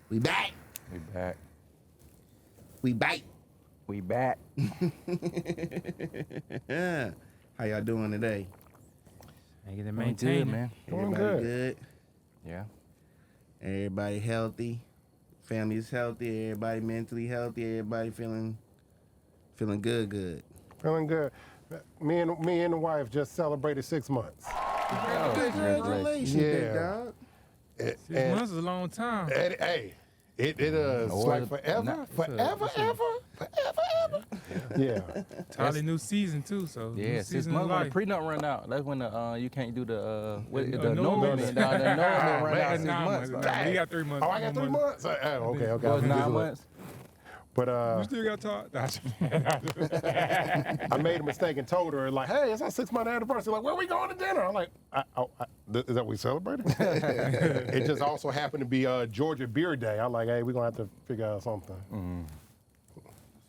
We back. We back. We bite. We back. How y'all doing today? Hanging and Doing maintaining. good, man. Doing Everybody good. Yeah. Everybody healthy. Family's healthy. Everybody mentally healthy. Everybody feeling good. Feeling good. Me and the wife just celebrated 6 months. Congratulations, Yeah. big dog. 6 And- months is a long time. Hey, it is Or like forever, not- forever. Yeah. Entirely new season too, so Yeah, new 6 season months of when the life. prenup run out. That's when the you can't do the The annulment annulment. down there. Annulment run Man, out That's 6 9 months. months. Right? You got 3 months. Oh, I got 3 months? Okay. It was 9 months. But You still got taught? I made a mistake and told her, like, hey, it's our 6-month anniversary. Like, where we going to dinner? I'm like, is that what we celebrating? It just also happened to be Georgia Beer Day. I'm like, hey, we're going to have to figure out something.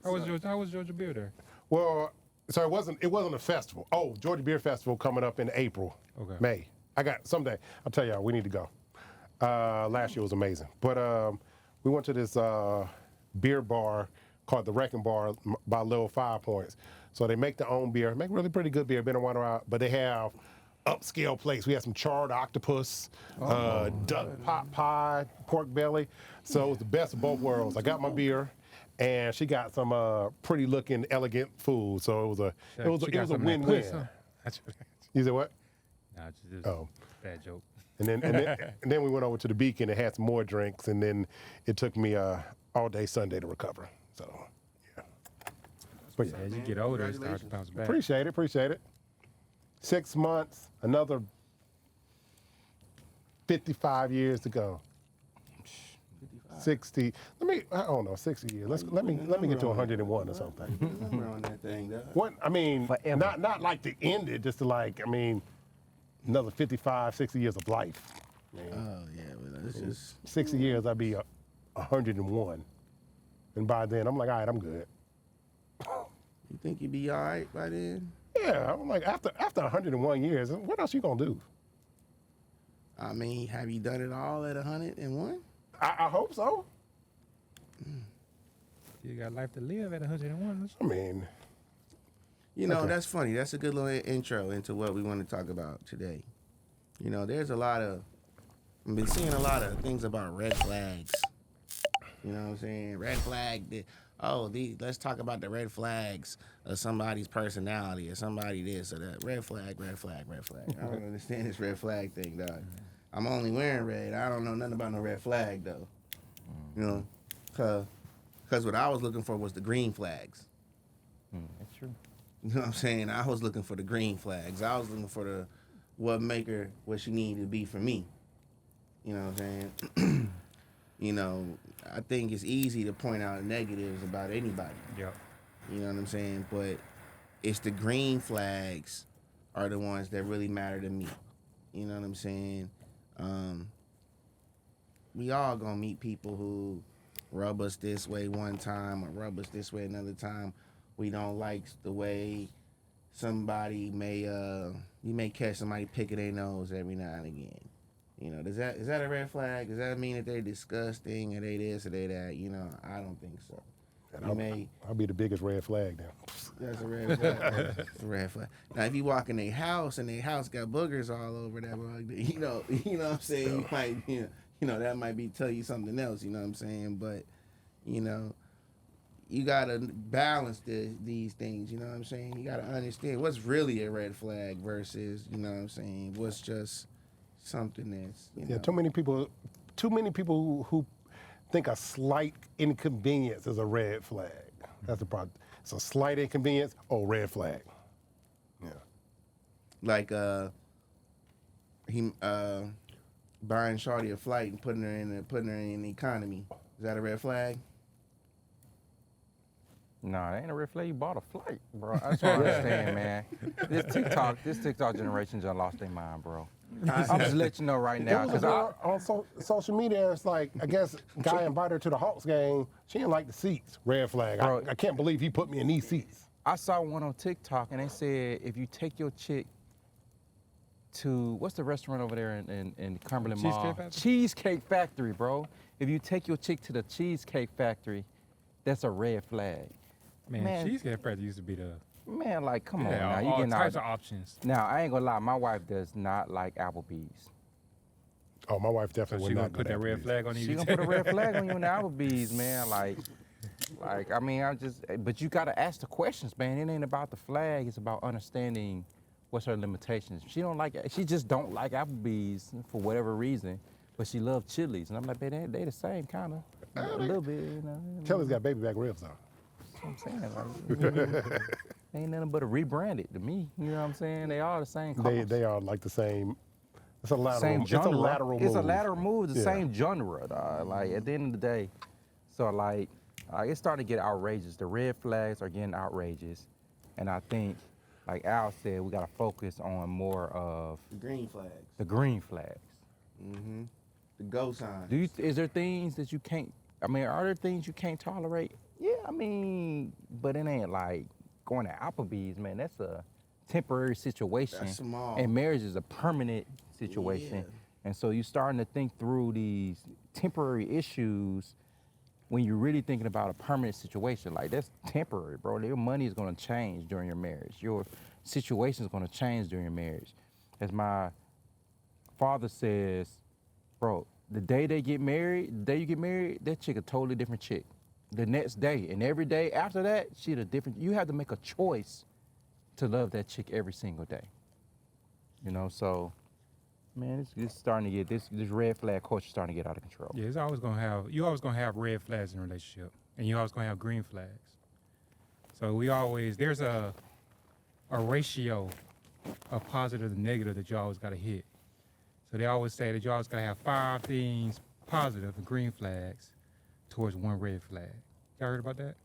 How was Georgia Beer there? Well, so it wasn't a festival. Oh, Georgia Beer Festival coming up in April, Okay. May. I got someday. I'll tell y'all, we need to go. Last year was amazing, but we went to this beer bar called the Wrecking Bar by Little 5 Points. So they make their own beer, make really pretty good beer. Been around a while, but they have upscale plates. We had some charred octopus, duck pot pie, pork belly. So it was the best of both worlds. I got my beer. And she got some pretty looking, elegant food. So it was a win-win. You said what? Nah, just Oh. bad joke. And then we went over to the Beacon and had some more drinks. And then it took me all day Sunday to recover. So yeah. But As you get older, it starts to bounce back. appreciate it. 6 months, another 55 years to go. 60. I don't know, 60 years. Let me get to 101 or something. Number on that thing, dog. What I mean, Forever. not like to end it, just to another 55, 60 years of life. Oh yeah, well, it's just 60 years, I'd be 101. And by then, I'm like, all right, I'm good. you think you'd be all right by then? Yeah, I'm like, after 101 years, what else you gonna do? I mean, have you done it all at 101? I hope so. You got life to live at 101. I mean, You know, Okay. that's funny. That's a good little intro into what we want to talk about today. You know, I've been seeing a lot of things about red flags. You know what I'm saying? Red flag. Let's talk about the red flags of somebody's personality or somebody this or that. Red flag. I don't understand this red flag thing, dog. I'm only wearing red. I don't know nothing about no red flag, though. You know, because what I was looking for was the green flags. That's true. You know what I'm saying? I was looking for the green flags. I was looking for what make her what she needed to be for me. You know what I'm saying? You know, I think it's easy to point out negatives about anybody. Yep. You know what I'm saying? But it's the green flags are the ones that really matter to me. You know what I'm saying? We all gonna meet people who rub us this way one time or rub us this way another time. We don't like the way somebody you may catch somebody picking their nose every now and again. You know, is that a red flag? Does that mean that they're disgusting or they this or they that? You know, I don't think so. I'll be the biggest red flag now. That's a red flag. That's a red flag. Now, if you walk in their house and their house got boogers all over that, you know what I'm saying? You might, that might tell you something else. You know what I'm saying? But, you know, you gotta balance these things. You know what I'm saying? You gotta understand what's really a red flag versus, you know what I'm saying, what's just something that's, you know. Yeah, too many people who think a slight inconvenience is a red flag. That's the problem. It's a slight inconvenience, red flag. Yeah. Like he buying Shawty a flight and putting her in the economy. Is that a red flag? Nah, that ain't a red flag. You bought a flight, bro. That's what I'm saying, man. This TikTok generation just lost their mind, bro. I'm just letting you know right now, There was a girl on social media. It's like, I guess guy invited her to the Hawks game. She didn't like the seats. Red flag. Bro. I can't believe he put me in these seats. I saw one on TikTok and they said if you take your chick to, what's the restaurant over there in Cumberland Cheesecake Mall? Factory? Cheesecake Factory, bro. If you take your chick to the Cheesecake Factory, that's a red flag. Man, Cheesecake Factory used to be the Man, like, come on yeah, now. You all getting types out. of options. Now, I ain't gonna lie, my wife does not like Applebee's. Oh, my wife definitely She would gonna not put go that to red Applebee's. flag on you. She gonna put a red flag on you in the Applebee's, man. I mean, but you gotta ask the questions, man. It ain't about the flag. It's about understanding what's her limitations. She just don't like Applebee's for whatever reason, but she loves Chili's. And I'm like, man, they the same kind of, a little bit, you know. Kelly's got baby back ribs, though. That's what I'm saying. Like, ain't nothing but a rebranded to me. You know what I'm saying? They all the same cost. They are like the same. It's a lateral. Same It's genre. a lateral move. It's a lateral move. The Yeah. same genre, dog. Like at the end of the day, so it's starting to get outrageous. The red flags are getting outrageous, and I think, like Al said, we gotta focus on more of Green flags. the green flags. Mm-hmm. The go signs. Is there things that you can't? I mean, are there things you can't tolerate? Yeah, I mean, but it ain't like going to Applebee's, man. That's a temporary situation. That's small. And marriage is a permanent situation. Yeah. And so you're starting to think through these temporary issues when you're really thinking about a permanent situation. Like, that's temporary, bro. Your money is gonna change during your marriage. Your situation is gonna change during your marriage. As my father says, bro, the day you get married, that chick a totally different chick. The next day and every day after that, she a different. You have to make a choice to love that chick every single day. You know, so man, it's starting to get this red flag culture starting to get out of control. Yeah, you always gonna have red flags in a relationship, and you always gonna have green flags. So there's a ratio of positive and negative that you always gotta hit. So they always say that you always gotta have 5 things positive and green flags towards 1 red flag. Y'all heard about that?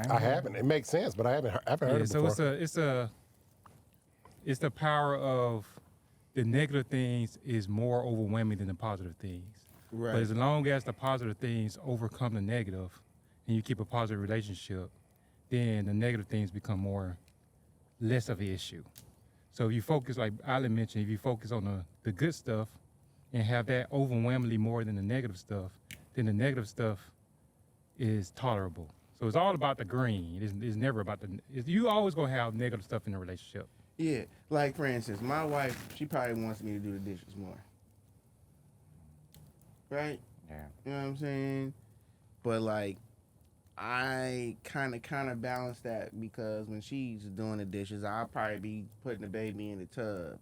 I haven't. It makes sense, but I haven't heard it so before. it's the power of the negative things is more overwhelming than the positive things. Right. But as long as the positive things overcome the negative, and you keep a positive relationship, then the negative things become less of an issue. So if you focus, like Alan mentioned, if you focus on the good stuff and have that overwhelmingly more than the negative stuff, then the negative stuff is tolerable. So it's all about the green. It's never about you always gonna have negative stuff in a relationship. Yeah, like for instance, my wife, she probably wants me to do the dishes more. Right? Yeah. You know what I'm saying? But like, I kind of balance that because when she's doing the dishes, I'll probably be putting the baby in the tub,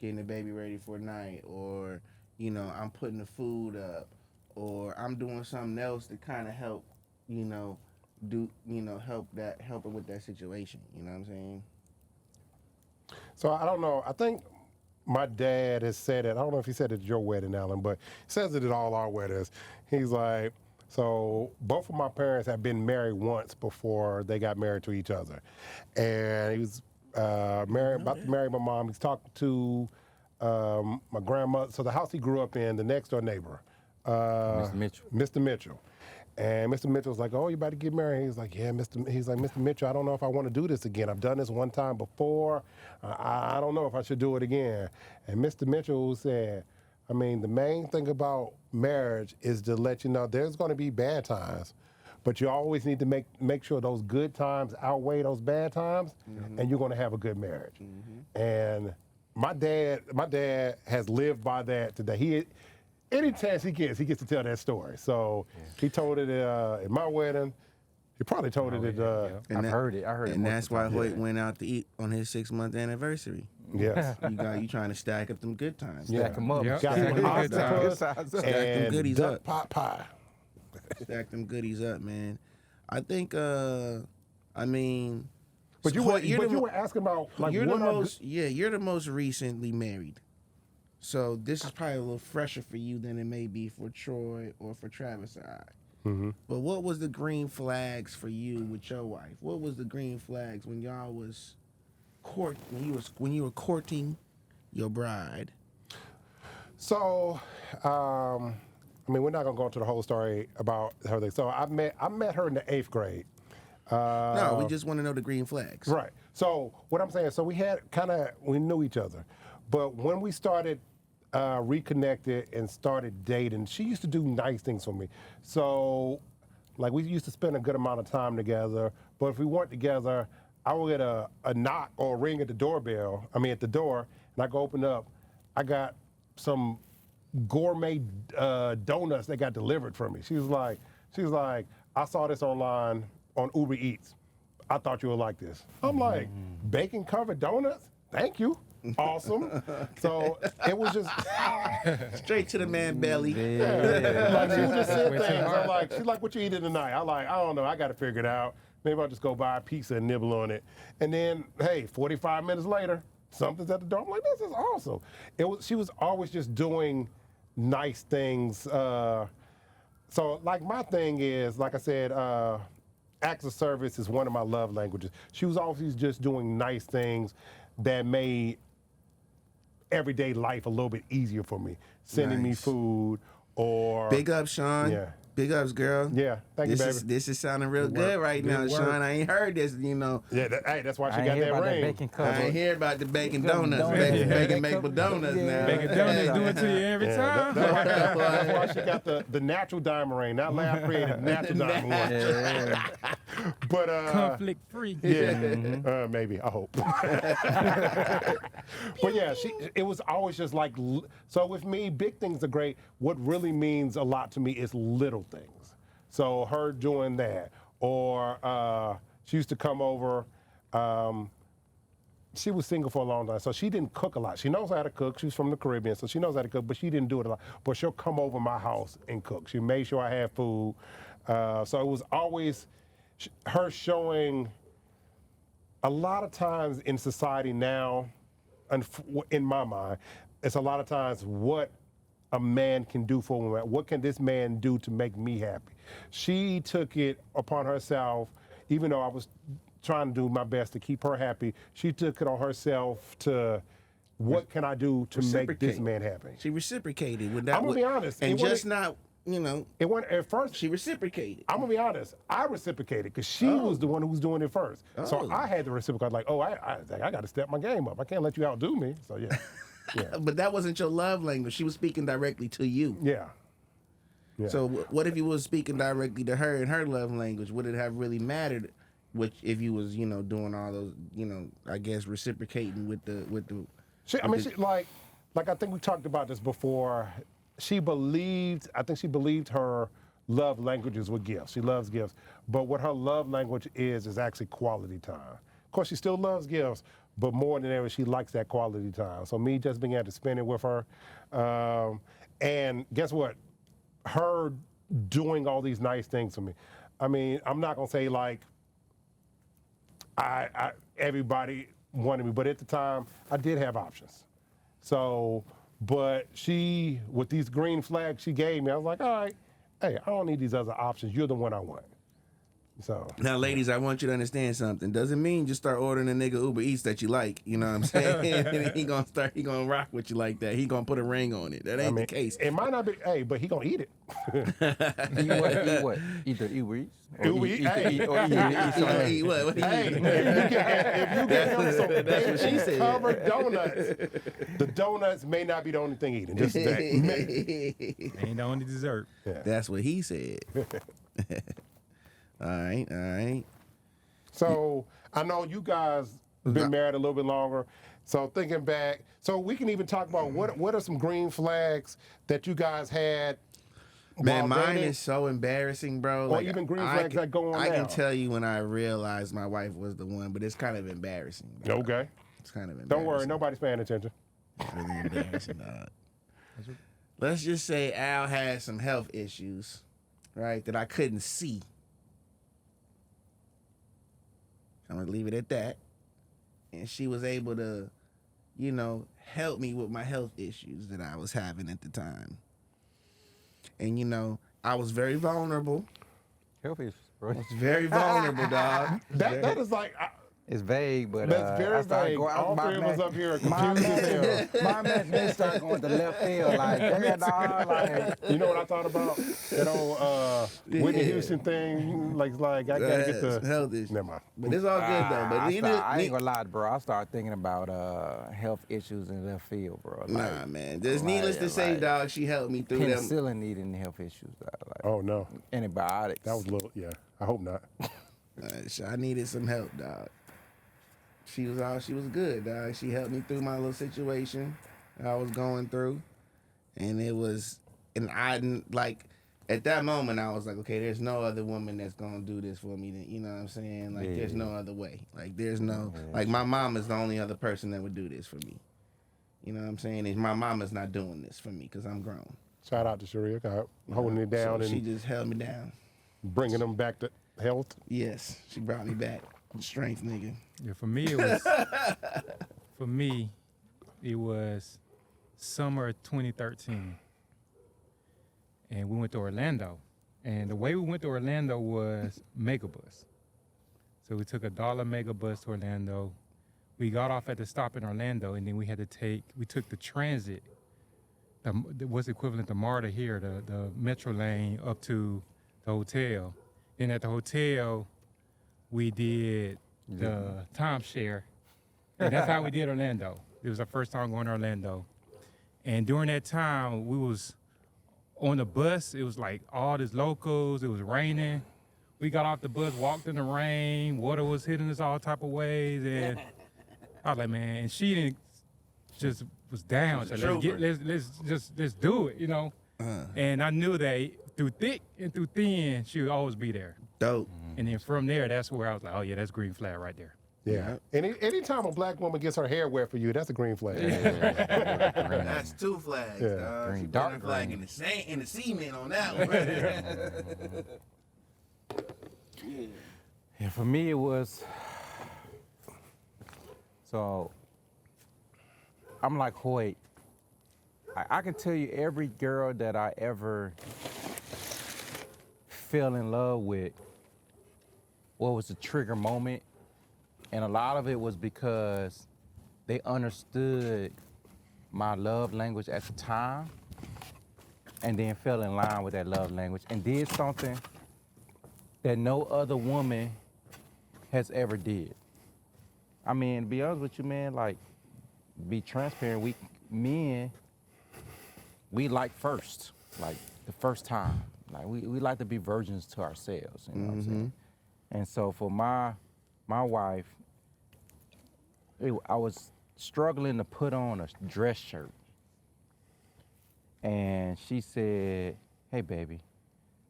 getting the baby ready for night, or I'm putting the food up, or I'm doing something else to kind of help, help her with that situation. You know what I'm saying? So I don't know. I think my dad has said it. I don't know if he said it at your wedding, Alan, but he says it at all our weddings. He's like, so both of my parents have been married once before they got married to each other. And he was about to marry my mom. He's talking to my grandmother. So the house he grew up in, the next door neighbor, Mr. Mitchell. Mr. Mitchell. And Mr. Mitchell's like, oh, you about to get married? He's like, yeah, Mr. Mitchell, I don't know if I want to do this again. I've done this one time before. I don't know if I should do it again. And Mr. Mitchell said, I mean, the main thing about marriage is to let you know there's going to be bad times, but you always need to make sure those good times outweigh those bad times, and you're going to have a good marriage. And my dad has lived by that today. Any chance he gets to tell that story. So he told it at my wedding. He probably told it at. I've heard it. I heard it. And that's why multiple Hoyt went out to eat on his 6-month anniversary. Yes. You trying to stack up them good times. times. Stack them up. Yep. Got Stack some them octopus good times. Stack them and goodies duck up. pot pie. Stack them goodies up, man. I think. I mean. But you Hoyt, were asking about like you're what the are most. Yeah, you're the most recently married. So this is probably a little fresher for you than it may be for Troy or for Travis or I. Mm-hmm. But what was the green flags for you with your wife? What was the green flags when y'all was when you were courting your bride? So, I mean, we're not gonna go into the whole story about her thing. So I met her in the 8th grade. No, we just want to know the green flags. Right. So what I'm saying, so we knew each other, but when we started reconnected and started dating, she used to do nice things for me. So, like, we used to spend a good amount of time together, but if we weren't together, I would get a knock or a ring at the at the door, and I go open up. I got some gourmet donuts that got delivered for me. She was like, I saw this online on Uber Eats. I thought you would like this. I'm like, bacon covered donuts? Thank you. Awesome. So it was just Straight to the man belly. yeah. Like she would just say things. I'm like, she's like, what you eating tonight? I'm like, I don't know. I got to figure it out. Maybe I'll just go buy a pizza and nibble on it. And then, hey, 45 minutes later, something's at the door. I'm like, this is awesome. She was always just doing nice things. So, like, my thing is, like I said, acts of service is one of my love languages. She was always just doing nice things that made everyday life a little bit easier for me. Sending me Nice. food or... Big up, Sean. Yeah. Big ups, girl. Yeah, thank you, baby. This is sounding real good right now, Good Sean. work. I ain't heard this, you know. Yeah, that's why she I got ain't hear that about that ring. bacon I ain't cover. hear about the bacon Donuts. donuts, Yeah. bacon maple donuts now. Bacon donuts do it to you every time. That's why she got the natural diamond ring, not lab created, natural diamond one. Yeah. But Conflict free. yeah, maybe, I hope. But yeah, it was always just like, so with me, big things are great. What really means a lot to me is little things. So her doing that, or she used to come over. She was single for a long time, so she didn't cook a lot. She knows how to cook. She's from the Caribbean, so she knows how to cook, but she didn't do it a lot. But she'll come over my house and cook. She made sure I had food. So it was always her showing. A lot of times in society now, and in my mind, it's a lot of times what a man can do for a woman. What can this man do to make me happy? She took it upon herself, even though I was trying to do my best to keep her happy. She took it on herself to, what can I do to make this Reciprocate. man happy? She reciprocated with that. I'm gonna be honest, And it wasn't- just not, you know, It went at first. she reciprocated. I'm gonna be honest. I reciprocated because she was the one who was doing it first. So Oh. I had to reciprocate. Like, I got to step my game up. I can't let you outdo me. So yeah, But that wasn't your love language. She was speaking directly to you. yeah. So what if you was speaking directly to her in her love language? Would it have really mattered? Which if you was, you know, doing all those, you know, I guess reciprocating with the. She, like I think we talked about this before. I think she believed her love languages were gifts. She loves gifts. But what her love language is actually quality time. Of course, she still loves gifts, but more than ever, she likes that quality time. So me just being able to spend it with her. And guess what? Her doing all these nice things for me. I mean, I'm not going to say like everybody wanted me, but at the time, I did have options. So, but she, with these green flags she gave me, I was like, all right, hey, I don't need these other options. You're the one I want. So Now, ladies, I want you to understand something. Doesn't mean just start ordering a nigga Uber Eats that you like. You know what I'm saying? And he gonna rock with you like that. He gonna put a ring on it. That ain't the case. It might not be, hey, but he gonna eat it. Eat what? Either Uber Eats or Uber Eats, hey. eat what? Eat what? What he Hey, eat? if you get him some That's what she bacon said. covered donuts, the donuts may not be the only thing eating. Just that. Ain't the only dessert. That's what he said. All right. So I know you guys been married a little bit longer. So thinking back, so we can even talk about what are some green flags that you guys had. Man, while mine dating? is so embarrassing, bro. Or even green flags that go on I now. can tell you when I realized my wife was the one, but it's kind of embarrassing. Bro. Okay. It's kind of embarrassing. Don't worry, nobody's paying attention. It's really embarrassing, dog. Let's just say Al had some health issues, right, that I couldn't see. I'm gonna leave it at that. And she was able to, you know, help me with my health issues that I was having at the time. And you know, I was very vulnerable. Health issues, bro. I was very vulnerable, dog. That is like, It's vague, but That's very I started vague. going. All my three of us man- up here are my confused as hell. My imagination started going to left field, like damn, dog, like You know what I thought about? That old Whitney Yeah. Houston thing. Like I gotta get the health issue. Never mind. But it's all good though. But I ain't gonna lie, bro. I started thinking about health issues in left field, bro. nah, man. Just needless to say, like dog, she helped me through them. penicillin needing health issues, dog. Like Oh no, antibiotics. that was a little. Yeah, I hope not. I needed some help, dog. She was good, dog. She helped me through my little situation I was going through, and I didn't like. At that moment, I was like, okay, there's no other woman that's gonna do this for me. You know what I'm saying? Like, there's no other way. Like, there's no like my mom is the only other person that would do this for me. You know what I'm saying? And my mama's not doing this for me because I'm grown. Shout out to Sharia, holding it down So she and just held me down. bringing them back to health. Yes, she brought me back. Strength, nigga. Yeah, for me it was summer of 2013, and we went to Orlando. And the way we went to Orlando was Megabus. So we took $1 Megabus to Orlando. We got off at the stop in Orlando, and then we took the transit, what's equivalent to MARTA here, the Metro lane up to the hotel. Then at the hotel, we did the timeshare. And that's how we did Orlando. It was our first time going to Orlando. And during that time, we was on the bus. It was like all these locals. It was raining. We got off the bus, walked in the rain. Water was hitting us all type of ways. And I was like, man, and she didn't just was down. So let's do it, you know. And I knew that through thick and through thin, she would always be there. Dope. And then from there, that's where I was like, oh yeah, that's green flag right there. Yeah. Anytime a black woman gets her hair wet for you, that's a green flag. That's 2 flags, Yeah. dog. Green, She put dark her flag green. in the cement on that one. Yeah, for me it was. So I'm like Hoyt. I can tell you every girl that I ever fell in love with, what was the trigger moment, and a lot of it was because they understood my love language at the time, and then fell in line with that love language and did something that no other woman has ever did. I mean, to be honest with you, man, like, be transparent, we like first, like the first time. Like we like to be virgins to ourselves, you know what I'm saying? And so for my wife, I was struggling to put on a dress shirt. And she said, hey baby,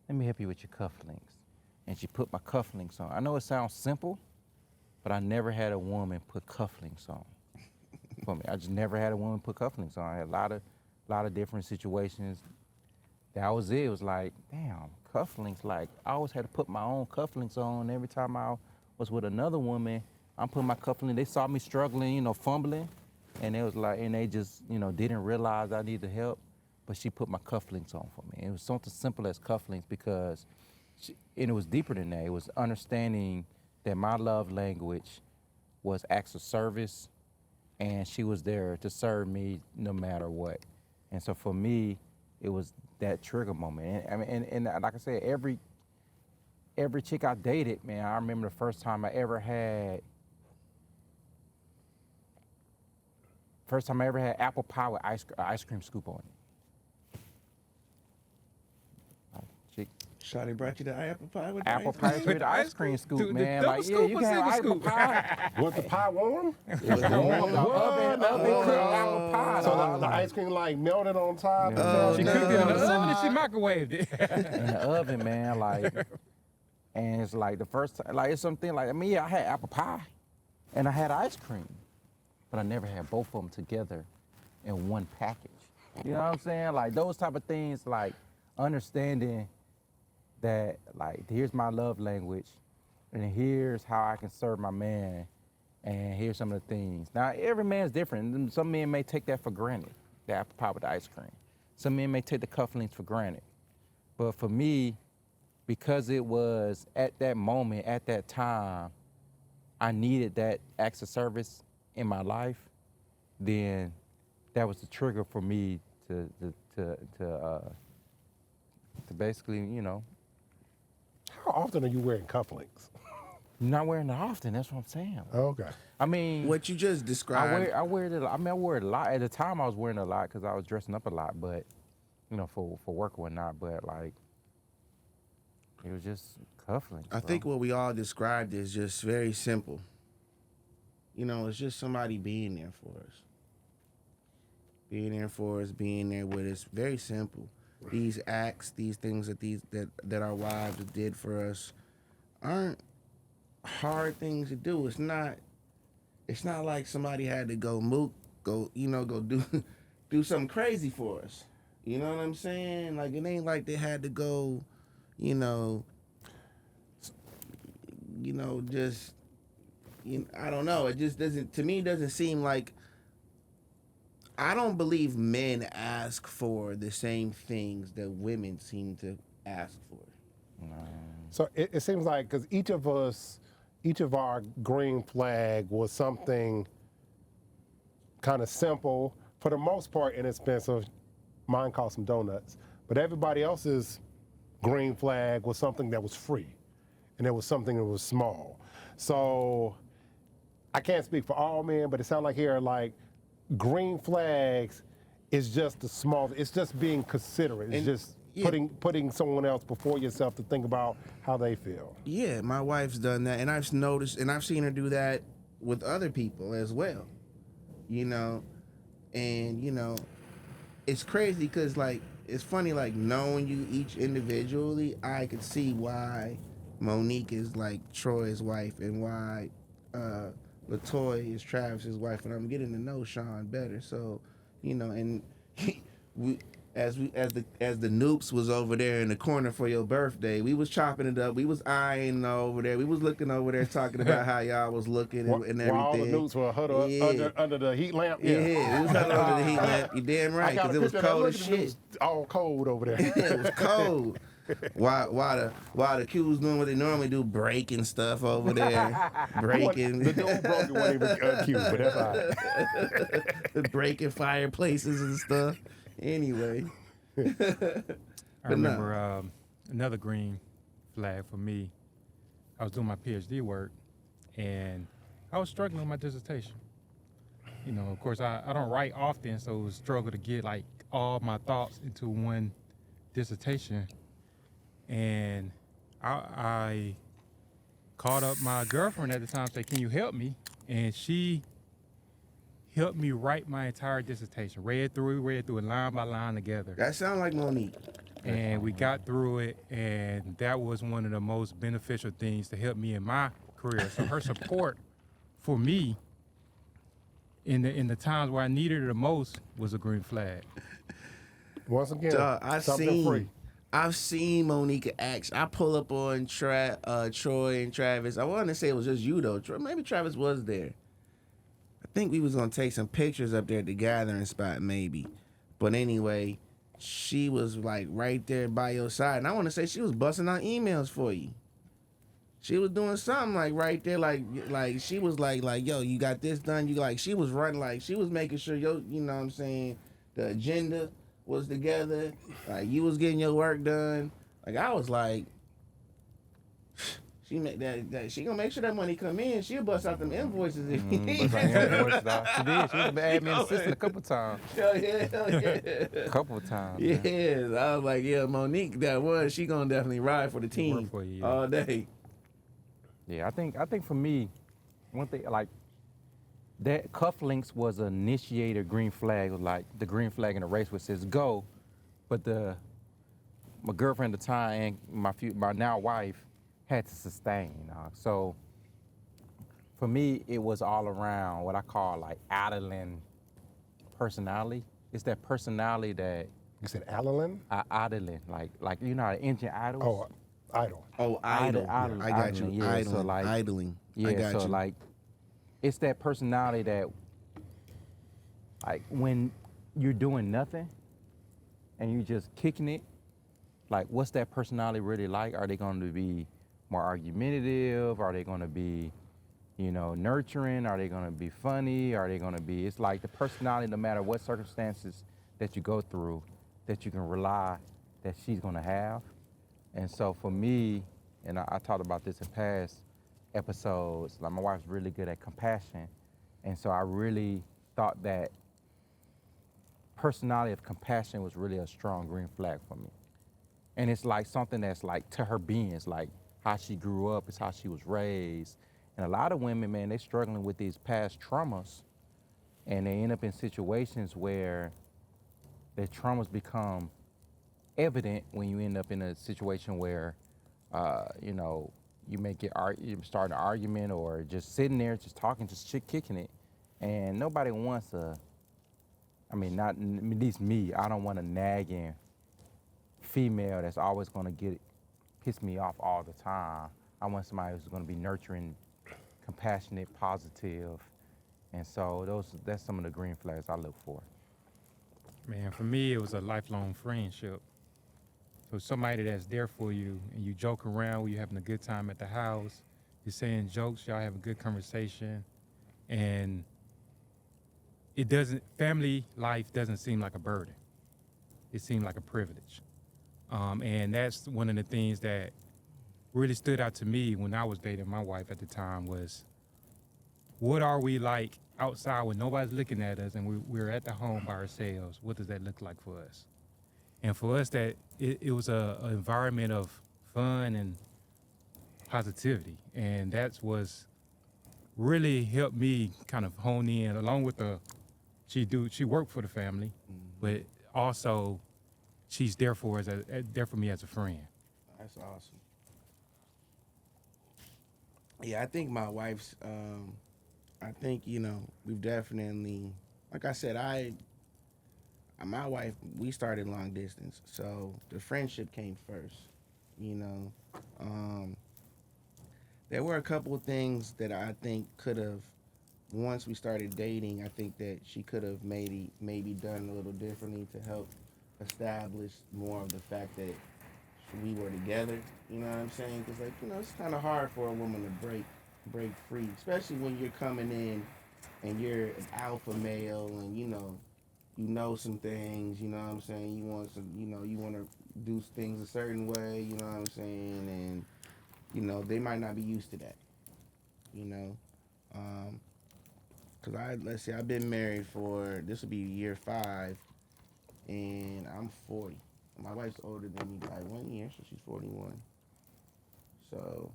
let me help you with your cufflinks. And she put my cufflinks on. I know it sounds simple, but I never had a woman put cufflinks on for me. I just never had a woman put cufflinks on. I had a lot of different situations. That was it. It was like, damn, cufflinks. Like, I always had to put my own cufflinks on. Every time I was with another woman, I'm putting my cufflinks. They saw me struggling, you know, fumbling. And it was like, and they just, you know, didn't realize I needed help. But she put my cufflinks on for me. It was something simple as cufflinks because, and it was deeper than that. It was understanding that my love language was acts of service, and she was there to serve me no matter what. And so for me, it was that trigger moment. And I mean, and like I said, every chick I dated, man, I remember the first time I ever had apple pie with ice cream scoop on it. Chick. Shawty brought you the apple pie with Apple the pie with the ice cream scoop, Dude, the man. double Like, yeah, scoop you or can have single apple scoop? pie. Was the pie warm? It was warm. The oven cooked apple pie. So dog. the ice cream like melted on top. Yeah. She no. cooked it in the oven and she microwaved it. In the oven, man, like, and it's like the first time, like it's something like, I mean, yeah, I had apple pie and I had ice cream, but I never had both of them together in one package. You know what I'm saying? Like those type of things, like understanding that, like, here's my love language and here's how I can serve my man, and here's some of the things. Now, every man's different. Some men may take that for granted, the apple pie with the ice cream. Some men may take the cufflinks for granted. But for me, because it was at that moment, at that time, I needed that acts of service in my life, then that was the trigger for me to basically, you know, How often are you wearing cufflinks? not wearing it often. That's what I'm saying. Okay. I mean, What you just described. I wear it. I mean, I wore it a lot. At the time, I was wearing it a lot because I was dressing up a lot, but you know, for work or whatnot. But like, it was just cufflinks. I think what we all described is just very simple. You know, it's just somebody being there for us. Being there for us, being there with us. Very simple. These acts, these things that our wives did for us aren't hard things to do. It's not like somebody had to go do do something crazy for us. You know what I'm saying? Like it ain't like they had to go, just I don't know. It just doesn't, to me, it doesn't seem like, I don't believe men ask for the same things that women seem to ask for. So it seems like, because each of our green flag was something kind of simple, for the most part inexpensive. Mine cost some donuts. But everybody else's green flag was something that was free. And it was something that was small. So I can't speak for all men, but it sounds like here, like, green flags is just the small, it's just being considerate. It's just putting someone else before yourself to think about how they feel. Yeah, my wife's done that, and I've noticed, and I've seen her do that with other people as well. It's crazy because, like, it's funny, like, knowing you each individually, I could see why Monique is, like, Troy's wife and why LaToya is Travis's wife, and I'm getting to know Sean better. So, and as the Noops was over there in the corner for your birthday, we was chopping it up. We was eyeing over there. We was looking over there talking about how y'all was looking and everything. While all the Noops were huddled under the heat lamp. Yeah, we was huddled under the heat lamp. You damn right, because it was cold as shit. It was all cold over there. It was cold. While the Q's doing what they normally do, breaking stuff over there, breaking. The dude broke it wasn't even cute, but that's all right. Breaking fireplaces and stuff. Anyway. I remember another green flag for me. I was doing my PhD work, and I was struggling with my dissertation. Of course, I don't write often, so it was a struggle to get like all my thoughts into one dissertation. And I called up my girlfriend at the time, said, "Can you help me?" And she helped me write my entire dissertation. Read through it line by line together. That sounds like Monique. And we got through it, and that was one of the most beneficial things to help me in my career. So her support for me in the times where I needed it the most was a green flag. Once again, I've seen Monique act. I pull up on Troy and Travis. I want to say it was just you though. Maybe Travis was there. I think we was gonna take some pictures up there at the gathering spot, maybe. But anyway, she was like right there by your side, and I want to say she was busting out emails for you. She was doing something like right there, like she was like yo, you got this done. You like she was running, like she was making sure you know what I'm saying, the agenda was together. Like you was getting your work done. Like I was like, she make that she gonna make sure that money come in. She'll bust out them invoices if She did. She was an admin assistant a couple times. Hell yeah. A couple times. Man. Yes, I was like, yeah, Monique, she gonna definitely ride for the team For you, yeah. all day. Yeah, I think for me, one thing like that cufflinks was an initiator green flag, like the green flag in the race which says go, but my girlfriend at the time and my now wife had to sustain. So for me, it was all around what I call like idling personality. It's that personality that You said idling? idling, like you know how the engine idles. Oh, idle. Oh, idle. Idle, I got you. idling, yeah. Idling. So, like, idling. Yeah, I got so you. like, it's that personality that, like, when you're doing nothing and you just kicking it, like, what's that personality really like? Are they going to be more argumentative? Are they going to be, nurturing? Are they gonna be funny? Are they gonna be? It's like the personality, no matter what circumstances that you go through, that you can rely that she's gonna have. And so for me, and I talked about this in past episodes, like my wife's really good at compassion. And so I really thought that personality of compassion was really a strong green flag for me. And it's like something that's like to her being, it's like how she grew up, it's how she was raised. And a lot of women, man, they're struggling with these past traumas, and they end up in situations where their traumas become evident when you end up in a situation where, you may you start an argument or just sitting there, just talking, just shit kicking it, and nobody wants not at least me. I don't want a nagging female that's always gonna piss me off all the time. I want somebody who's gonna be nurturing, compassionate, positive, and so that's some of the green flags I look for. Man, for me, it was a lifelong friendship. So somebody that's there for you, and you joke around, you're having a good time at the house, you're saying jokes, y'all have a good conversation, and family life doesn't seem like a burden. It seemed like a privilege. And that's one of the things that really stood out to me when I was dating my wife at the time was, what are we like outside when nobody's looking at us and we're at the home by ourselves? What does that look like for us? And for us, that it was an environment of fun and positivity. And that was really helped me kind of hone in, along with she worked for the family, but also she's there for me as a friend. That's awesome. Yeah, I think my wife's. I think we've definitely, like I said, my wife, we started long distance, so the friendship came first. You know, there were a couple of things that I think could have. Once we started dating, I think that she could have maybe done a little differently to help establish more of the fact that we were together. You know what I'm saying? Because it's kind of hard for a woman to break free, especially when you're coming in and you're an alpha male and you know some things. You know what I'm saying? You want you want to do things a certain way. You know what I'm saying? And they might not be used to that. You know. Cause let's see, I've been married for this will be year 5, and I'm 40. My wife's older than me by 1 year, so she's 41. So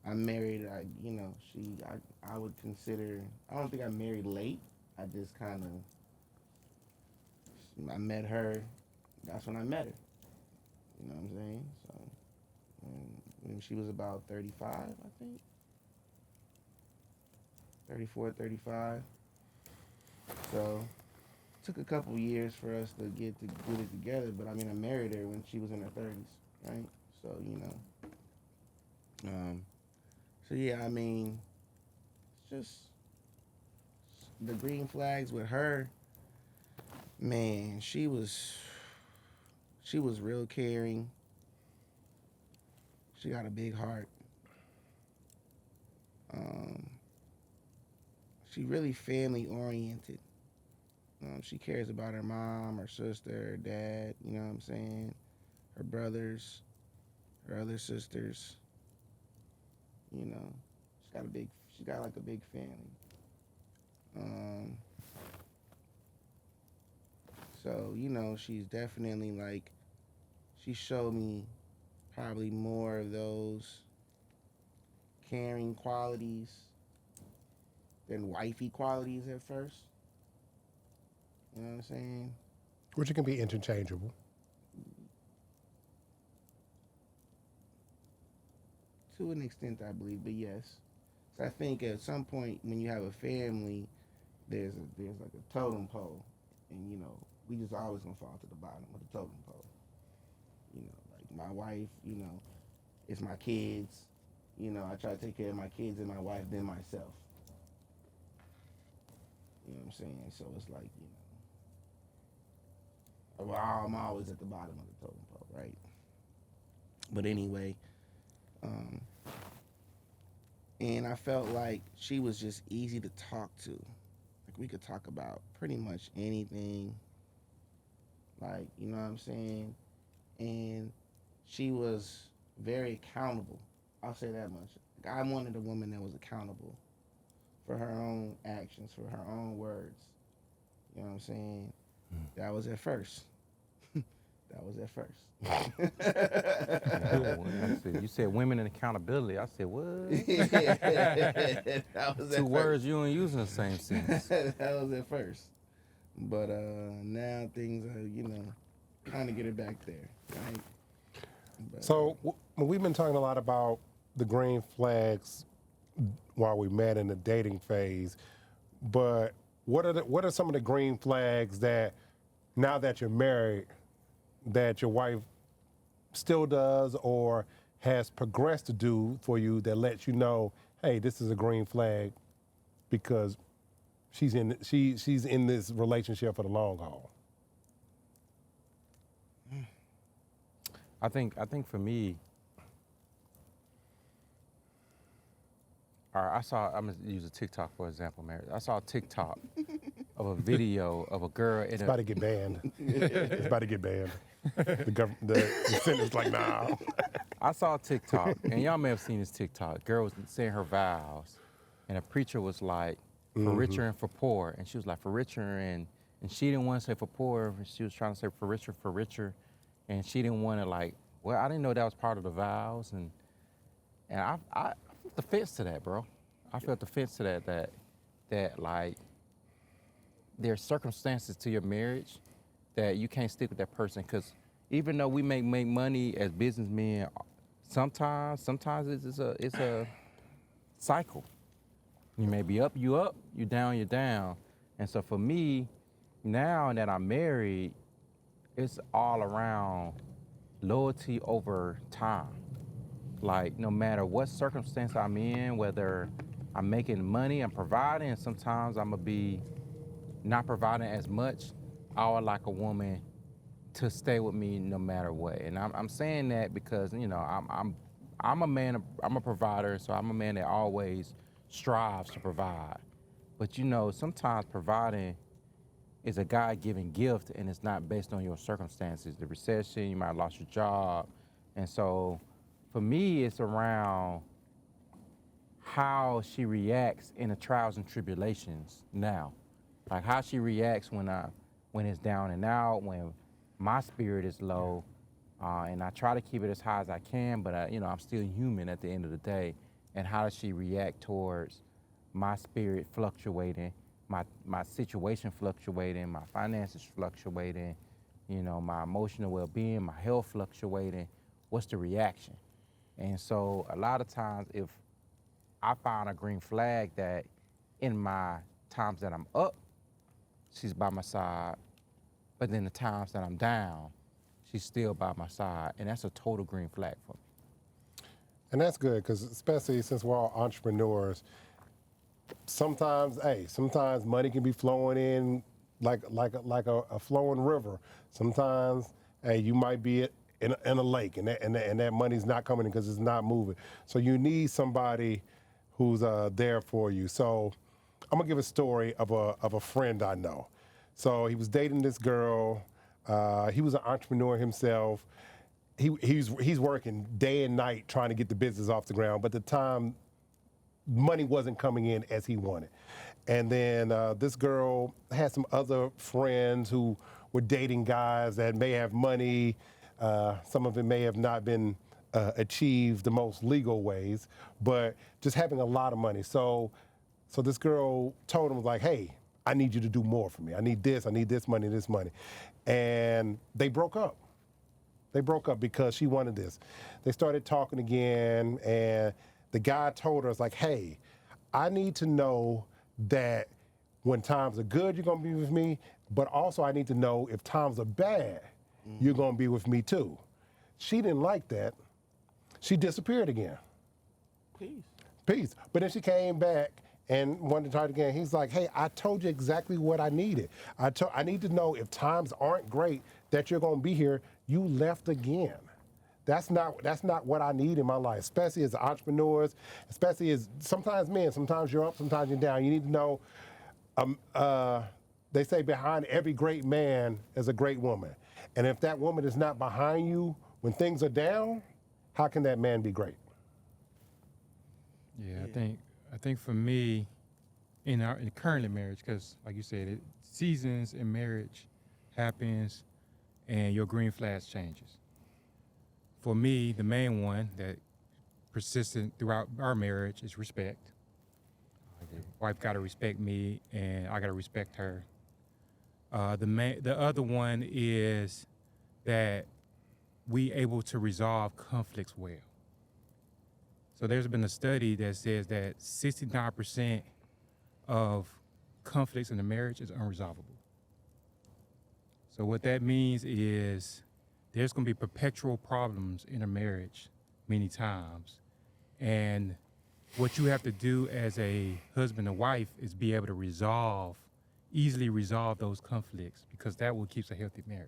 I'm married. I would consider. I don't think I married late. I just I met her. That's when I met her. You know what I'm saying? So when she was about 35, I think. 34, 35. So it took a couple years for us to get it together, but I married her when she was in her 30s, right? So so yeah, it's just the green flags with her. Man, she was real caring. She got a big heart. She really family oriented. She cares about her mom, her sister, her dad, you know what I'm saying? Her brothers, her other sisters. She got like a big family. So, she's definitely she showed me probably more of those caring qualities than wifey qualities at first. You know what I'm saying? Which it can be interchangeable. To an extent, I believe, but yes. So I think at some point when you have a family, there's like a totem pole, and we just always gonna fall to the bottom of the totem pole. Like my wife, it's my kids. I try to take care of my kids and my wife, then myself. You know what I'm saying? So it's like, well, I'm always at the bottom of the totem pole, right? But anyway, And I felt like she was just easy to talk to. Like we could talk about pretty much anything. Like, you know what I'm saying? And she was very accountable. I'll say that much. Like, I wanted a woman that was accountable for her own actions, for her own words. You know what I'm saying? That was at first. That was at first. Good one. I said, you said women and accountability. I said, what? That was at Two first. words you don't use in the same sentence. That was at first. But now things are, kind of get it back there. Right? But, So we've been talking a lot about the green flags while we met in the dating phase, but what are some of the green flags that now that you're married that your wife still does or has progressed to do for you that lets you know, hey, this is a green flag because she's in this relationship for the long haul? I think for me, I'm gonna use a TikTok for example, Mary. I saw a TikTok of a video of a girl in It's a about to get banned. It's about to get banned. The Senate's like, nah. I saw a TikTok, and y'all may have seen this TikTok. Girl was saying her vows, and a preacher was like, for richer and for poor. And she was like, for richer, and she didn't want to say for poor. She was trying to say for richer. And she didn't want to I didn't know that was part of the vows. And I felt the fence to that, bro. I felt the fence to that like, there's circumstances to your marriage that you can't stick with that person. Because even though we make money as businessmen, sometimes it's a cycle. You may be up, you down, you down. And so for me, now that I'm married, it's all around loyalty over time. Like no matter what circumstance I'm in, whether I'm making money, I'm providing, and sometimes I'm gonna be not providing as much, I would like a woman to stay with me no matter what. And I'm saying that because I'm a man, I'm a provider, so I'm a man that always strives to provide. But sometimes providing is a God-given gift, and it's not based on your circumstances. The recession, you might have lost your job. And so for me, it's around how she reacts in the trials and tribulations now. Like how she reacts when it's down and out, when my spirit is low, and I try to keep it as high as I can, but I'm still human at the end of the day. And how does she react towards my spirit fluctuating, my situation fluctuating, my finances fluctuating, my emotional well-being, my health fluctuating? What's the reaction? And so a lot of times if I find a green flag that in my times that I'm up, she's by my side, but then the times that I'm down, she's still by my side, and that's a total green flag for me. And that's good, because especially since we're all entrepreneurs, sometimes money can be flowing in like a flowing river. Sometimes, you might be in a lake, and that money's not coming in because it's not moving. So you need somebody who's there for you. So I'm gonna give a story of a friend I know. So he was dating this girl. He was an entrepreneur himself. He's working day and night trying to get the business off the ground, but at the time, money wasn't coming in as he wanted. And then this girl had some other friends who were dating guys that may have money. Some of it may have not been achieved the most legal ways, but just having a lot of money. So this girl told him, like, hey, I need you to do more for me. I need this money, this money. And they broke up. They broke up because she wanted this. They started talking again, and the guy told her, like, hey, I need to know that when times are good, you're gonna be with me, but also I need to know if times are bad, you're gonna be with me too. She didn't like that. She disappeared again. Peace. But then she came back and wanted to try it again. He's like, hey, I told you exactly what I needed. I need to know if times aren't great that you're gonna be here. You left again. That's not what I need in my life, especially as entrepreneurs, especially as sometimes men. Sometimes you're up, sometimes you're down. You need to know. Um, uh, they say behind every great man is a great woman, and if that woman is not behind you when things are down, how can that man be great? Yeah, I think for me, in currently marriage, because like you said, seasons in marriage happens, and your green flags changes. For me, the main one that persistent throughout our marriage is respect. Wife got to respect me, and I got to respect her. The other one is that we able to resolve conflicts well. So there's been a study that says that 69% of conflicts in a marriage is unresolvable. So what that means is there's going to be perpetual problems in a marriage many times. And what you have to do as a husband and wife is be able to easily resolve those conflicts, because that will keep a healthy marriage.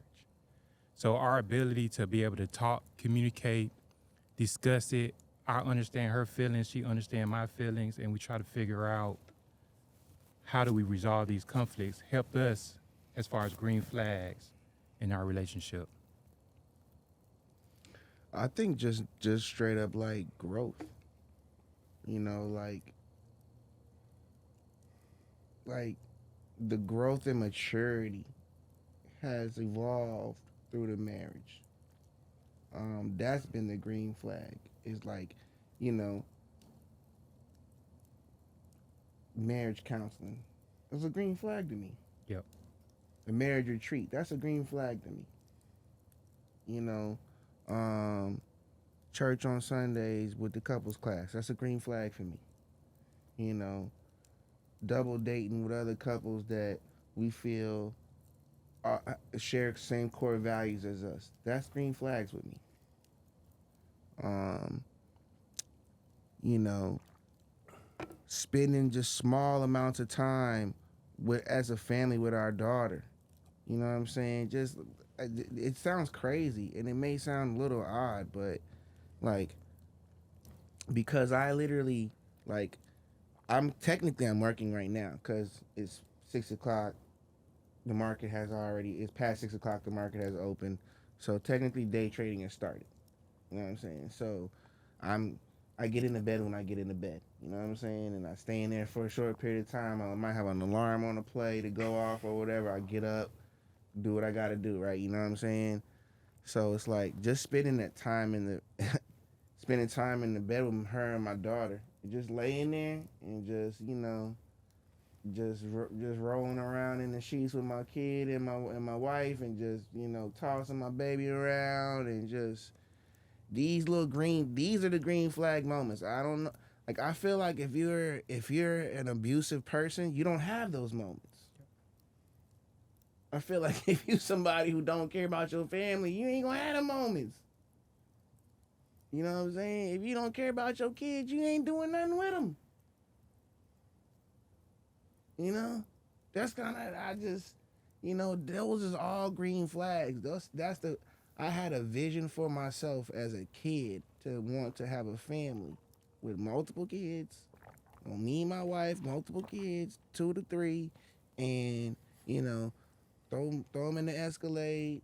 So our ability to be able to talk, communicate, discuss it, I understand her feelings, she understands my feelings, and we try to figure out how do we resolve these conflicts, help us as far as green flags in our relationship. I think just straight up like growth. You know, like the growth and maturity has evolved through the marriage. That's been the green flag. It's like, you know, marriage counseling. It's a green flag to me. Yep. A marriage retreat. That's a green flag to me. You know, church on Sundays with the couples class. That's a green flag for me. You know, double dating with other couples that we feel share same core values as us. That's green flags with me. You know, spending just small amounts of time with as a family with our daughter. You know what I'm saying? Just it sounds crazy and it may sound a little odd, but like because I literally like I'm working right now because it's 6 o'clock. The market has it's past 6 o'clock. The market has opened, so technically day trading has started. You know what I'm saying? So I get into bed when I get into bed. You know what I'm saying? And I stay in there for a short period of time. I might have an alarm on the play to go off or whatever. I get up, do what I got to do, right? You know what I'm saying? So it's like just spending that time spending time in the bed with her and my daughter, just laying there and just just rolling around in the sheets with my kid and my wife and just tossing my baby around and just these are the green flag moments. I don't know. Like I feel like if you're an abusive person, you don't have those moments. I feel like if you somebody who don't care about your family, you ain't gonna have them moments. You know what I'm saying? If you don't care about your kids, you ain't doing nothing with them. You know, that's kind of those is all green flags. I had a vision for myself as a kid to want to have a family with multiple kids. Me and my wife, multiple kids, 2 to 3, and throw them in the Escalade,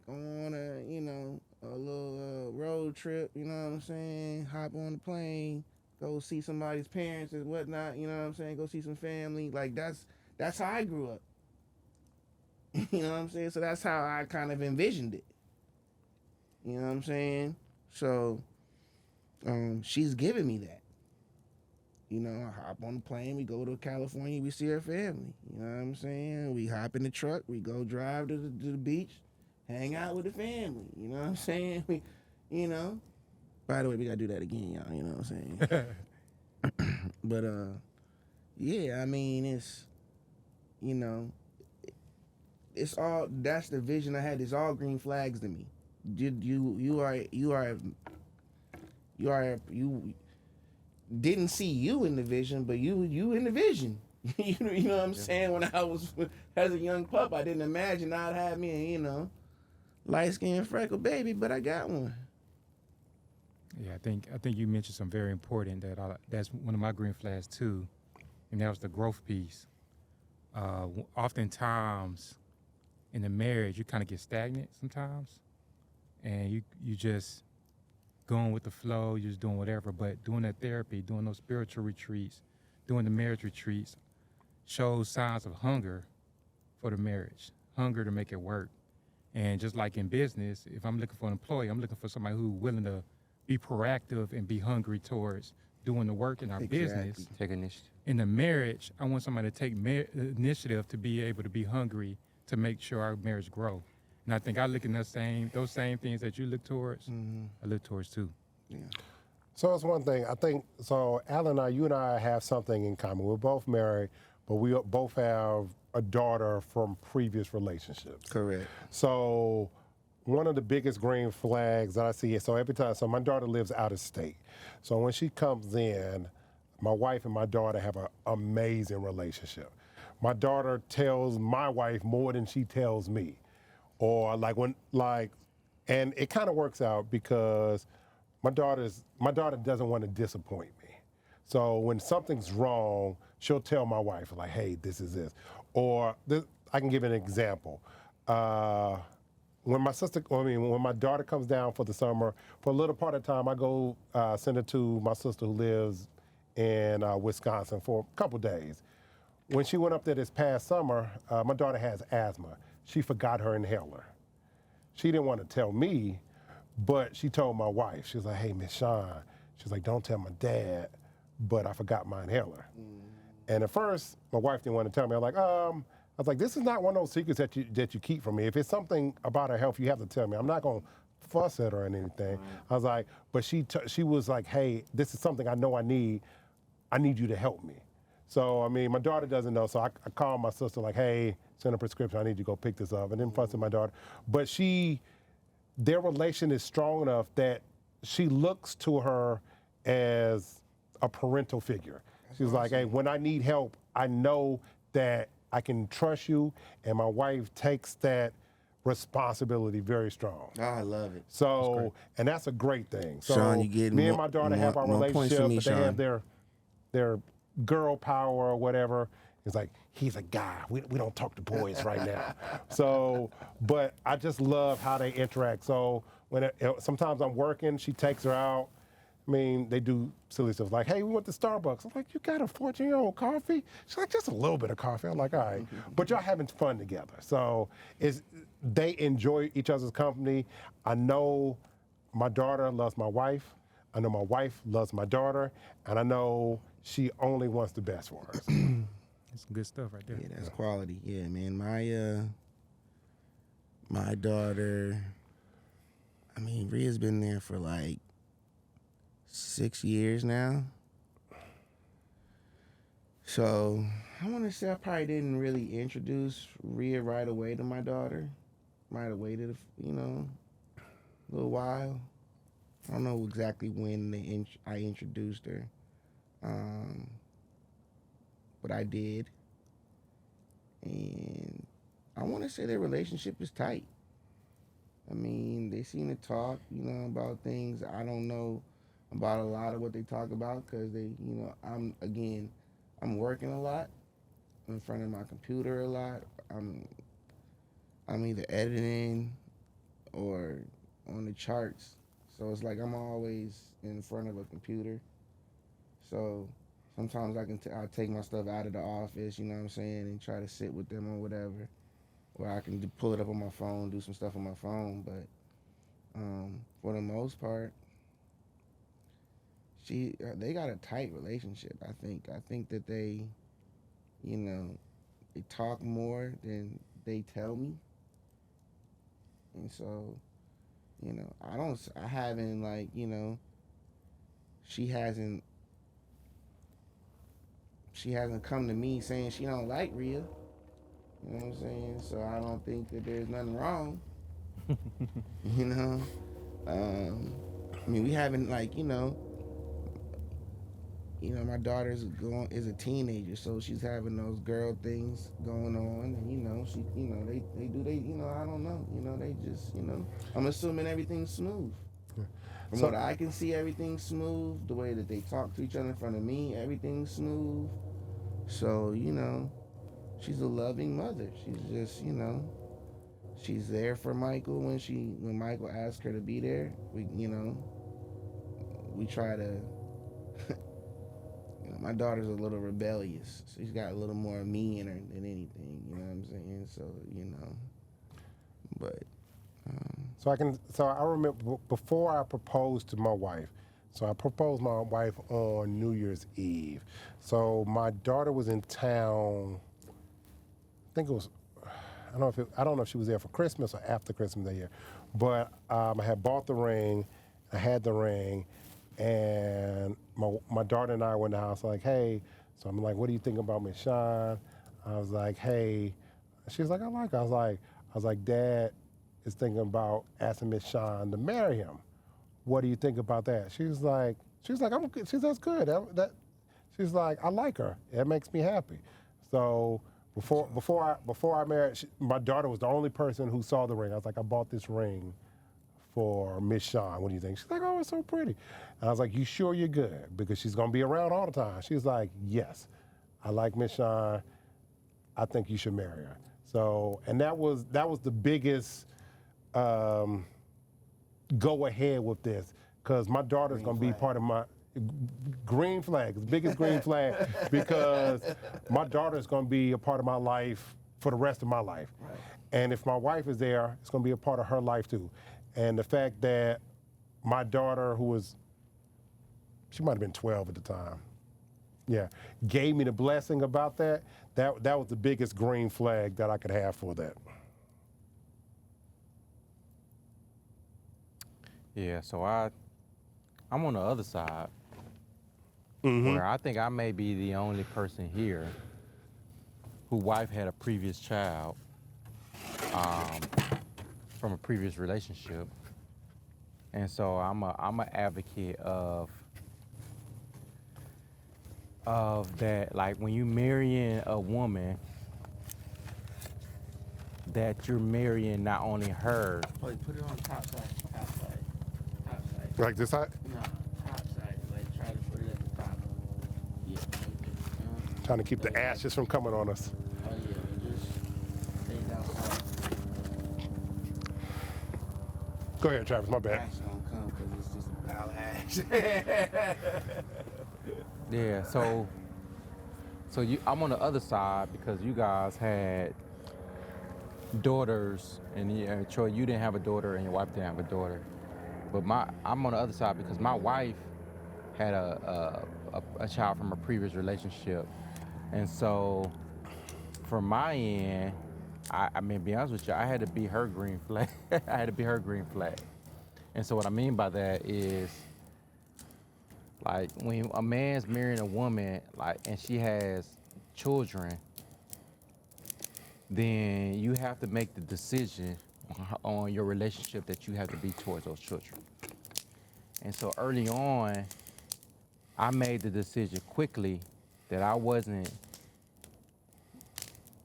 go on a little road trip. You know what I'm saying? Hop on the plane, go see somebody's parents and whatnot. You know what I'm saying? Go see some family. Like that's how I grew up. You know what I'm saying? So that's how I kind of envisioned it. You know what I'm saying? So she's giving me that. I hop on the plane, we go to California, we see her family. You know what I'm saying? We hop in the truck, we go drive to the beach, hang out with the family. You know what I'm saying? By the way, we gotta do that again, y'all. You know what I'm saying? But yeah, I mean, it's all, that's the vision I had. It's all green flags to me. You didn't see you in the vision, but you in the vision. You know what I'm saying? When I was as a young pup, I didn't imagine I'd have me a light skinned freckle baby, but I got one. Yeah, I think you mentioned some very important that's one of my green flags too, and that was the growth piece. Oftentimes in a marriage, you kind of get stagnant sometimes, and you just going with the flow, you're just doing whatever. But doing that therapy, doing those spiritual retreats, doing the marriage retreats, shows signs of hunger for the marriage, hunger to make it work. And just like in business, if I'm looking for an employee, I'm looking for somebody who's willing to be proactive and be hungry towards doing the work in our business. Take initiative. In the marriage, I want somebody to take initiative to be able to be hungry to make sure our marriage grow. And I think I look in those same things that you look towards, I look towards too. Yeah. So it's one thing. I think, so Alan you and I have something in common. We're both married, but we both have a daughter from previous relationships. Correct. So one of the biggest green flags that I see is, so every time, so my daughter lives out of state. So when she comes in, my wife and my daughter have an amazing relationship. My daughter tells my wife more than she tells me. Or and it kind of works out because my daughter doesn't want to disappoint me. So when something's wrong, she'll tell my wife, like, hey, this is this. Or I can give an example. When my daughter comes down for the summer, for a little part of time, I go send her to my sister who lives in Wisconsin for a couple days. When she went up there this past summer, my daughter has asthma. She forgot her inhaler. She didn't want to tell me, but she told my wife. She was like, hey, Miss Sean. She was like, don't tell my dad, but I forgot my inhaler. And at first, my wife didn't want to tell me. I was like, this is not one of those secrets that you keep from me. If it's something about her health, you have to tell me. I'm not going to fuss at her or anything. I was like, but she was like, hey, this is something I know I need. I need you to help me. So, I mean, my daughter doesn't know, so I called my sister like, hey, send a prescription, I need you to go pick this up. I didn't fuss at my daughter. But their relation is strong enough that she looks to her as a parental figure. She's like, hey, when I need help, I know that I can trust you, and my wife takes that responsibility very strong. Oh, I love it. So, and that's a great thing. So Sean, you getting me and more- my daughter have our more points for relationship, me, but they have Sean. their girl power or whatever. It's like, he's a guy. We don't talk to boys right now. So, but I just love how they interact. So sometimes I'm working, she takes her out. I mean, they do silly stuff like, hey, we went to Starbucks. I'm like, you got a 14-year-old coffee? She's like, just a little bit of coffee. I'm like, all right. But y'all having fun together. So they enjoy each other's company. I know my daughter loves my wife. I know my wife loves my daughter. And I know she only wants the best for us. That's some good stuff right there. Yeah, that's quality. Yeah, man. My daughter, I mean, Rhea's been there for like 6 years now. So I want to say I probably didn't really introduce Rhea right away to my daughter. Might have waited, a little while. I don't know exactly when I introduced her, but I did. And I want to say their relationship is tight. I mean, they seem to talk, about things I don't know about a lot of what they talk about because I'm working a lot. I'm in front of my computer a lot. I'm either editing or on the charts. So it's like I'm always in front of a computer. So sometimes I'll take my stuff out of the office, you know what I'm saying, and try to sit with them or whatever. Or I can pull it up on my phone, do some stuff on my phone. But for the most part, they got a tight relationship. I think that they talk more than they tell me, and so I haven't she hasn't come to me saying she don't like Rhea. You know what I'm saying? So I don't think that there's nothing wrong. I mean, we haven't my daughter is a teenager, so she's having those girl things going on, and they do I don't know, they just I'm assuming everything's smooth. From So- what I can see, everything's smooth. The way that they talk to each other in front of me, everything's smooth. So, she's a loving mother. She's just, she's there for Michael when Michael asks her to be there. We try to. My daughter's a little rebellious. She's got a little more of me in her than anything. You know what I'm saying? So, but. So I remember before I proposed to my wife. So I proposed my wife on New Year's Eve. So my daughter was in town. I think it was. I don't know if she was there for Christmas or after Christmas that year, but I had bought the ring. I had the ring, and my daughter and I went in the house like, hey. So I'm like, what do you think about Miss Sean? I was like, hey. She was like, I like her. I was like, Dad is thinking about asking Miss Sean to marry him. What do you think about that? She was like, I'm good. She said, that's good. She's like, I like her. It makes me happy. So before I married, my daughter was the only person who saw the ring. I was like, I bought this ring for Miss Sean. What do you think? She's like, oh, it's so pretty. And I was like, you sure you're good? Because she's gonna be around all the time. She's like, yes, I like Miss Sean. I think you should marry her. So, and that was the biggest go ahead with this, because my daughter's gonna be part of my green flag, the biggest green flag, because my daughter's gonna be a part of my life for the rest of my life. Right. And if my wife is there, it's gonna be a part of her life too. And the fact that my daughter, she might have been 12 at the time, yeah, gave me the blessing about that was the biggest green flag that I could have for that. Yeah, so I'm on the other side, Mm-hmm. where I think I may be the only person here whose wife had a previous child from a previous relationship, and so I'm a advocate of that. Like, when you marrying a woman, that you're marrying not only her. Like, put it on top side. Like this hot? No, top side. Like, try to put it at the top. Yeah. Trying to keep the ashes from coming on us. Oh yeah, just stay down south. Go ahead, Travis, my bad. Ash don't come because it's just a pile of ash. Yeah, so I'm on the other side because you guys had daughters, and Troy, you didn't have a daughter, and your wife didn't have a daughter. But I'm on the other side because my wife had a child from a previous relationship, and so from my end, I mean, to be honest with you, I had to be her green flag. I had to be her green flag. And so what I mean by that is, like, when a man's marrying a woman, like, and she has children, then you have to make the decision on your relationship that you have to be towards those children. And so early on, I made the decision quickly that I wasn't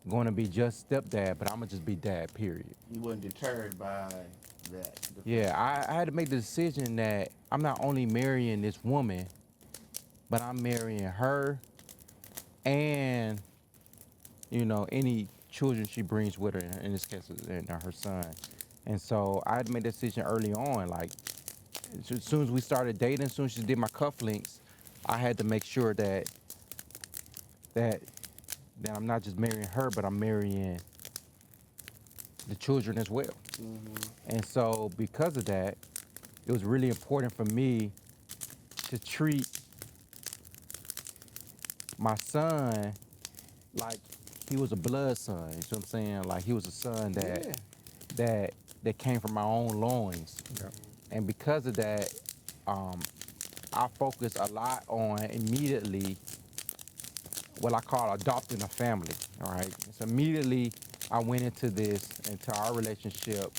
going to be just stepdad, but I'm going to just be dad, period. You weren't deterred by that. Yeah, I had to make the decision that I'm not only marrying this woman, but I'm marrying her and, any children she brings with her, in this case, her son. And so I had to make the decision early on. Like, as soon as we started dating, as soon as she did my cufflinks, I had to make sure that I'm not just marrying her, but I'm marrying the children as well. Mm-hmm. And so because of that, it was really important for me to treat my son like he was a blood son. You know what I'm saying? Like, he was a son that came from my own loins. Yep. And because of that, I focused a lot on immediately what I call adopting a family. All right. So immediately I went into our relationship,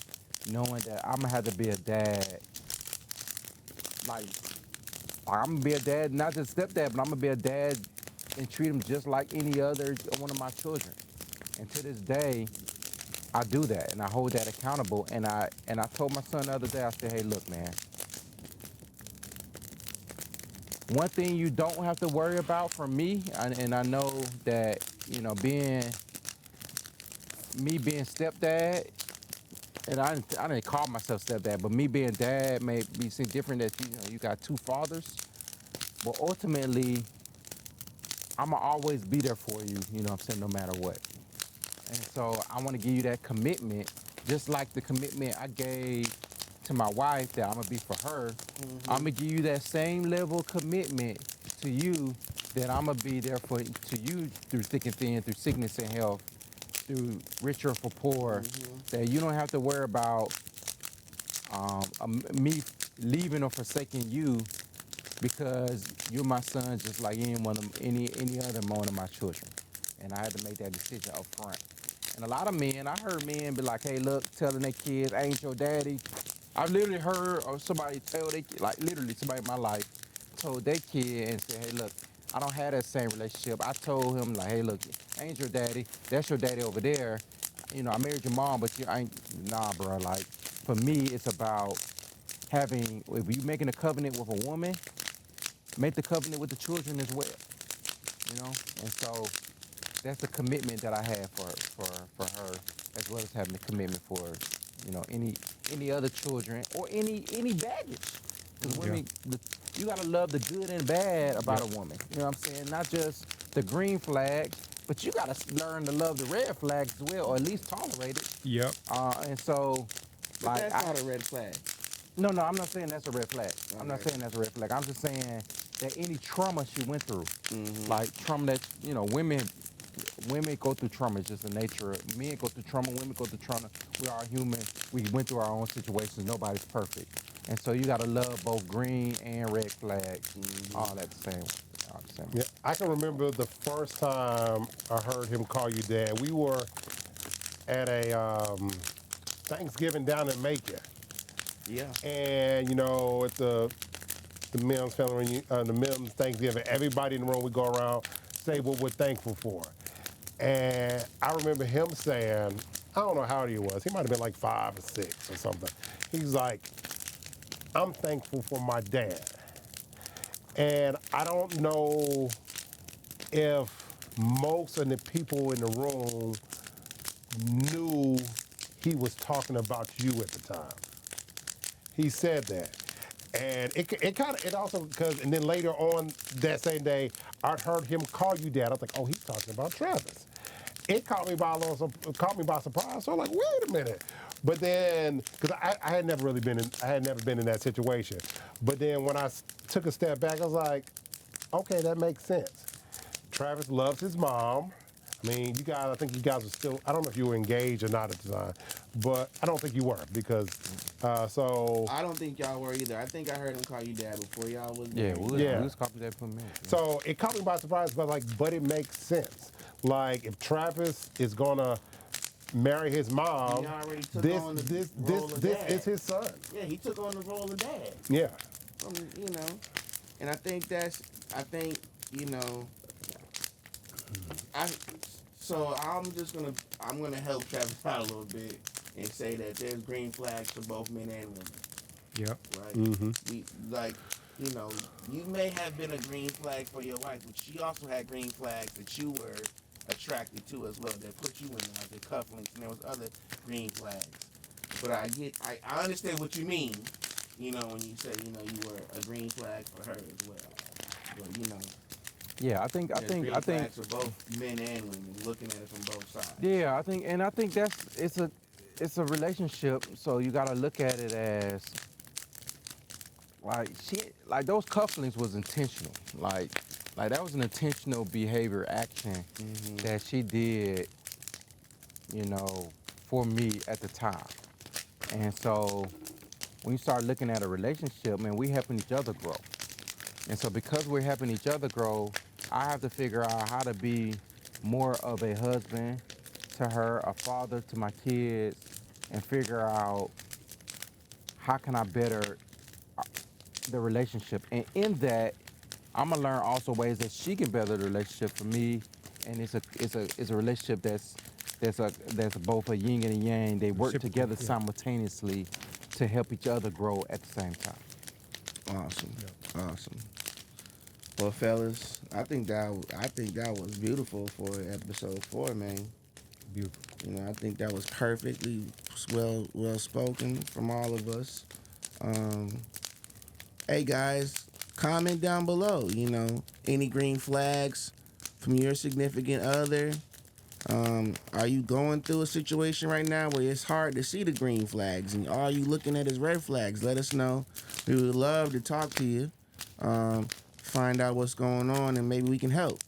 knowing that I'm gonna have to be a dad. Like, I'm gonna be a dad, not just stepdad, but I'm gonna be a dad and treat him just like any other one of my children. And to this day, I do that, and I hold that accountable. And I told my son the other day, I said, hey, look, man, One thing you don't have to worry about from me, and I know that, you know, being stepdad, and I didn't call myself stepdad, but me being dad may be seen different that, you know, you got two fathers, but ultimately, I'ma always be there for you, you know what I'm saying, no matter what. And so I want to give you that commitment, just like the commitment I gave to my wife that I'm gonna be for her. I'm gonna give you that same level of commitment to you that I'm gonna be there to you through thick and thin, through sickness and health, through richer for poor. That you don't have to worry about me leaving or forsaking you because you're my son, just like any other one of my children. And I had to make that decision up front. And a lot of men, I heard men be like, hey, look, telling their kids, I ain't your daddy. I've literally heard of somebody tell their kid, like literally somebody in my life told their kid and said, hey, look, I don't have that same relationship. I told him, like, hey, look, I ain't your daddy. That's your daddy over there. You know, I married your mom, but I ain't, nah, bro. Like, for me, it's about having, if you making a covenant with a woman, make the covenant with the children as well, you know? And so that's the commitment that I have for her, as well as having the commitment for, you know, any other children or any baggage. Because women, you gotta love the good and bad about a woman. You know what I'm saying? Not just the green flags, but you gotta learn to love the red flags as well, or at least tolerate it. Yep. And so, But like, that's not a red flag. no, I'm not saying that's a red flag. I'm not Okay. saying that's a red flag. I'm just saying that any trauma she went through, like trauma that, you know, women go through trauma. It's just the nature of men go through trauma, women go through trauma. We are human. We went through our own situations. Nobody's perfect. And so you gotta love both green and red flags, all at the same. All the same. Yeah, I can remember the first time I heard him call you dad. We were at a Thanksgiving down in Macon. Yeah. And, you know, at the Mims family, the Mims Thanksgiving, everybody in the room, we go around, say what we're thankful for. And I remember him saying, I don't know how old he was. He might have been like 5 or 6 or something. He's like, I'm thankful for my dad. And I don't know if most of the people in the room knew he was talking about you at the time. He said that. And it also, because, and then later on that same day, I'd heard him call you dad. I was like, oh, he's talking about Travis. It caught me by surprise. So I'm like, wait a minute. But then, because I had never been in that situation. But then when I took a step back, I was like, okay, that makes sense. Travis loves his mom. I mean, I think you guys were still, I don't know if you were engaged or not at the time, but I don't think you were because, so. I don't think y'all were either. I think I heard him call you dad before y'all was Yeah, married. we Yeah. was copy that for me. So it caught me by surprise, but it makes sense. Like if Travis is gonna marry his mom, He already took this on the this role this of this dad. is his son. Yeah, he took on the role of dad. Yeah. You know, and I think, you know, so I'm gonna help Travis out a little bit and say that there's green flags for both men and women, Yep. right? Mm-hmm. We like, you know, you may have been a green flag for your wife, but she also had green flags that you were attracted to as well, that put you in like the cufflinks, and there was other green flags. But I understand what you mean, you know, when you say, you know, you were a green flag for her as well. But you know, Yeah, I think green flags for both men and women, looking at it from both sides. Yeah, I think it's a relationship, so you gotta look at it as like those cufflinks was intentional. Like that was an intentional behavior action that she did, you know, for me at the time. And so when you start looking at a relationship, man, we helping each other grow. And so because we're helping each other grow, I have to figure out how to be more of a husband to her, a father to my kids, and figure out how can I better the relationship. And in that, I'm gonna learn also ways that she can better the relationship for me. And it's a relationship that's both a yin and a yang. They work together simultaneously to help each other grow at the same time. Awesome. Awesome. Well, fellas, I think that was beautiful for episode 4, man. Beautiful. You know, I think that was perfectly well spoken from all of us. Um, hey guys, comment down below. You know, any green flags from your significant other? Are you going through a situation right now where it's hard to see the green flags and all you looking at is red flags? Let us know. We would love to talk to you, find out what's going on, and maybe we can help.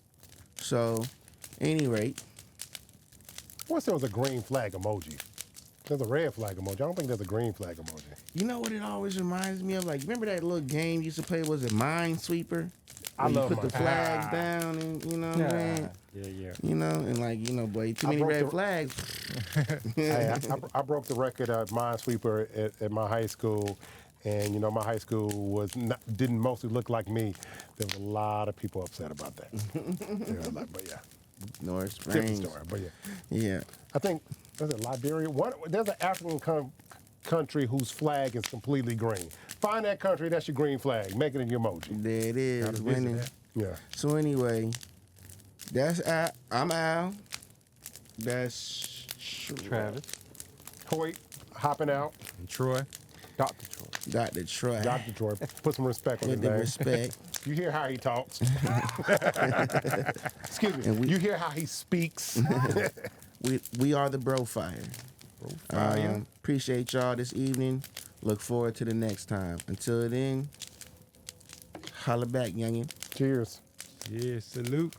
So, any rate, What's there was a green flag emoji? There's a red flag emoji. I don't think there's a green flag emoji. you know what it always reminds me of? Like, remember that little game you used to play? Was it Minesweeper? I Where you love put the Mine- flags down, and you know what I'm saying? Yeah. You know, and like, you know, boy, too I many broke red the- flags. Hey, I broke the record at Minesweeper at my high school, and you know my high school didn't mostly look like me. There was a lot of people upset about that. But yeah, North different Springs. story. But yeah, Yeah. I think there's Liberia. There's an African country whose flag is completely green. Find that country. That's your green flag. Make it in your emoji. There it is. Gotta visit Winning. that. Yeah. So anyway, that's Al. I'm Al. That's Travis, Hoyt hopping out. And Troy. Dr. Troy. Dr. Troy. Dr. Troy. Put some respect on his With the name. respect. You hear how he talks. Excuse me. And You hear how he speaks. we are the Brofire. Appreciate y'all this evening. Look forward to the next time. Until then, holla back, youngin'. Cheers. Yeah, salute.